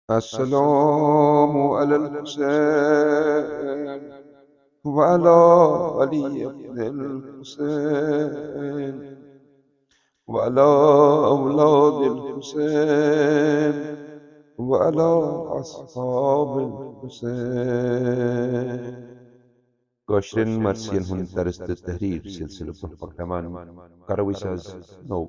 السلام على الحسين وعلى علي بن الحسين وعلى أولاد الحسين وعلى أصحاب الحسين. Gaussian Marcian hun درست التحرير سلسلة برنامه کروی از نو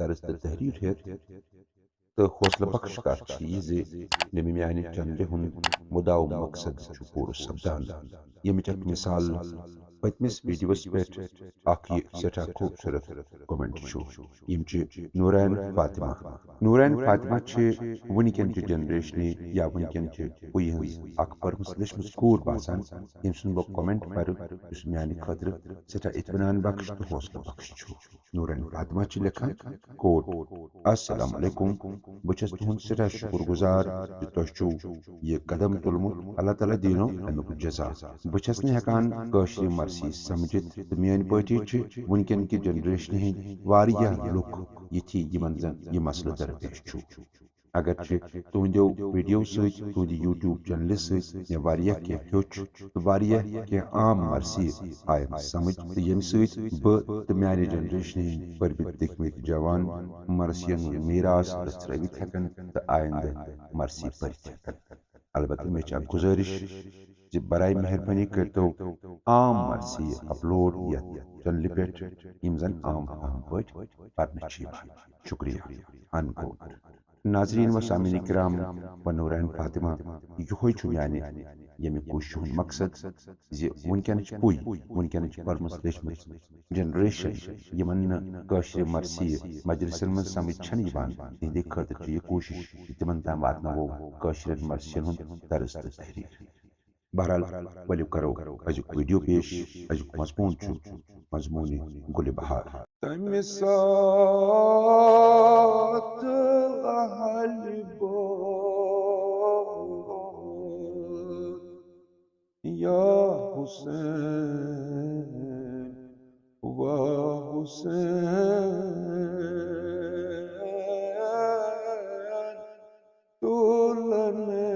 درست التحرير هيت تہٕ حوصلہٕ بخش کتھ چھِ یہِ زِ نمی میانہِ چنلہِ ہُنٛد مُدعا مقصد چھُ پوٗرٕ سپدان ییٚمِچ اکھ مِثال پٔتمِس ویڈیوَس پٮ۪ٹھ اکھ یہِ سٮ۪ٹھاہ خوٗبصوٗرت کومنٹ چھُ یِم چھِ نورین فاطمہ چھِ وٕنکٮ۪ن چہِ جنریشنہِ یا وٕنکٮ۪ن چہِ پُیہِ ہٕنٛز اکھ پٔرمٕژ لیچھمٕژ کوٗر باسان ییٚمہِ سُنٛد بہٕ کومنٹ پرٕ یُس میانہِ خٲطرٕ سٮ۪ٹھاہ اطمینان بخش تہٕ حوصلہٕ بخش چھُ نورین فاطمہ چھِ لیکھان کوٹ السلام علیکم بہٕ چھَس تُہُنٛد سٮ۪ٹھاہ شُکُر گُزار زِ تۄہہِ چھُو یہِ قدم تُلمُت اللہ تعالیٰ دیٖنو امیُک جزا بہٕ چھَس نہٕ ہٮ۪کان کٲشرِ مرثی سمجھِتھ تہٕ میٲنۍ پٲٹھی چھِ وٕنکٮ۪ن کہِ جنریشنہِ ہٕنٛدۍ واریاہ لُکھ یِتھی یِمن زن یہِ مسلہٕ درپیش چھُ اگرچہِ تُہنٛدیو ویڈیو سۭتۍ تُہنٛدِ یوٗٹیوب چنلہِ سۭتۍ مےٚ واریاہ کینٛہہ ہیوٚچھ تہٕ واریاہ کینٛہہ عام مرثی آیم سمجھ تہٕ ییٚمہِ سۭتۍ بہٕ تہٕ میانہِ جنریشنہِ ہٕنٛدۍ پٔرمٕتۍ لیکھمٕتۍ جوان مرثین ہُنٛد میراث رژھرٲوِتھ ہٮ۪کن تہٕ آینٛدٕ مرثی پٔرِتھ ہٮ۪کن البتہٕ مےٚ چھِ اکھ گُزٲرِش زِ برائے مہربٲنی کٔرۍتو عام مرثی اپلوڈ یتھ چنلہِ پٮ۪ٹھ یِم زن عام پٲٹھۍ پرنہٕ چھِ یِوان شُکریہ انکوٹ ناظریٖن و سامعیٖن کرام و نورین فاطمہ یِہوے چھُ میانہِ ییٚمہِ کوٗششہِ ہُنٛد مقصد زِ وٕنکٮ۪نٕچ پُے وٕنکٮ۪نٕچ پٔرمٕژ لیچھمٕژ جنریشن یِمن نہٕ کٲشرِ مرثی مجلسن منٛز سمجھ چھنہٕ یِوان تِہنٛدِ خٲطرٕ چھِ یہِ کوٗشش زِ تِمن تام واتناوو کٲشرٮ۪ن مرثین ہُنٛد درس تہٕ تحریٖر بہرحال ؤلِو کرو أزیُک ویڈیو پیش أزیُک مضموٗن چھُ مضموٗنہِ گُلہِ بہار تمہِ ساتہٕ اہلِ باد یا حسین و حسین تولنے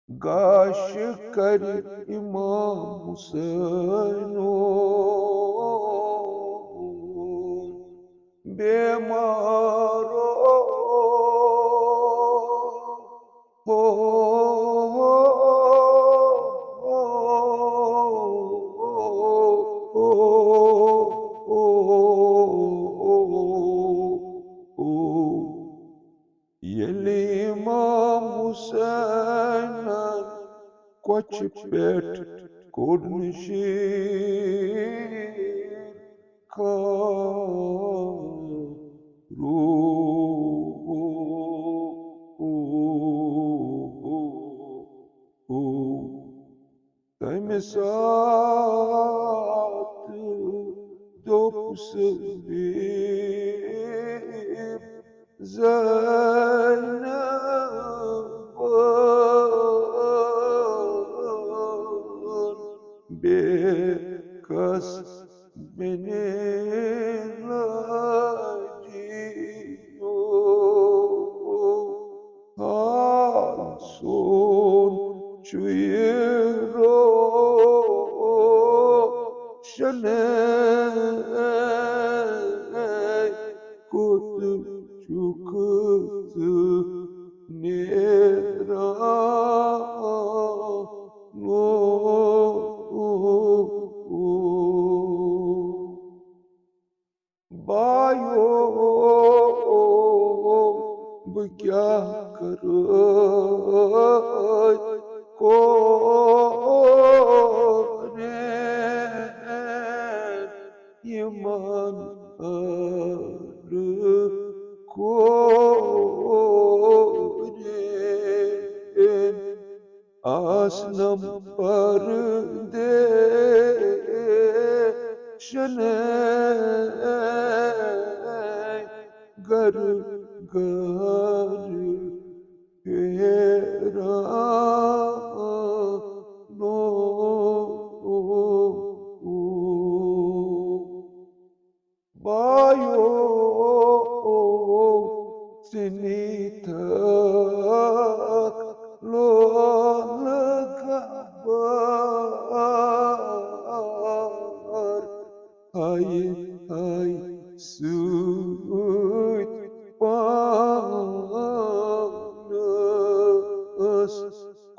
گاش کر امام حسینو بیمارو ییٚلہِ امام حسینن کۄچھِ پٮ۪ٹھ کوٚڑ نشیٖر تمہِ ساتہٕ دوٚپُس بیٖب زینبن بے کس بنِ لجیو حال سون چھُ یہِ روشنے کوٚت چھُکھ ژٕ نیران بایو بہٕ کیٛاہ کَرٕ کورٮ۪ن یِمن کورٮ۪ن آسنم پردیشنے گر گر پھیران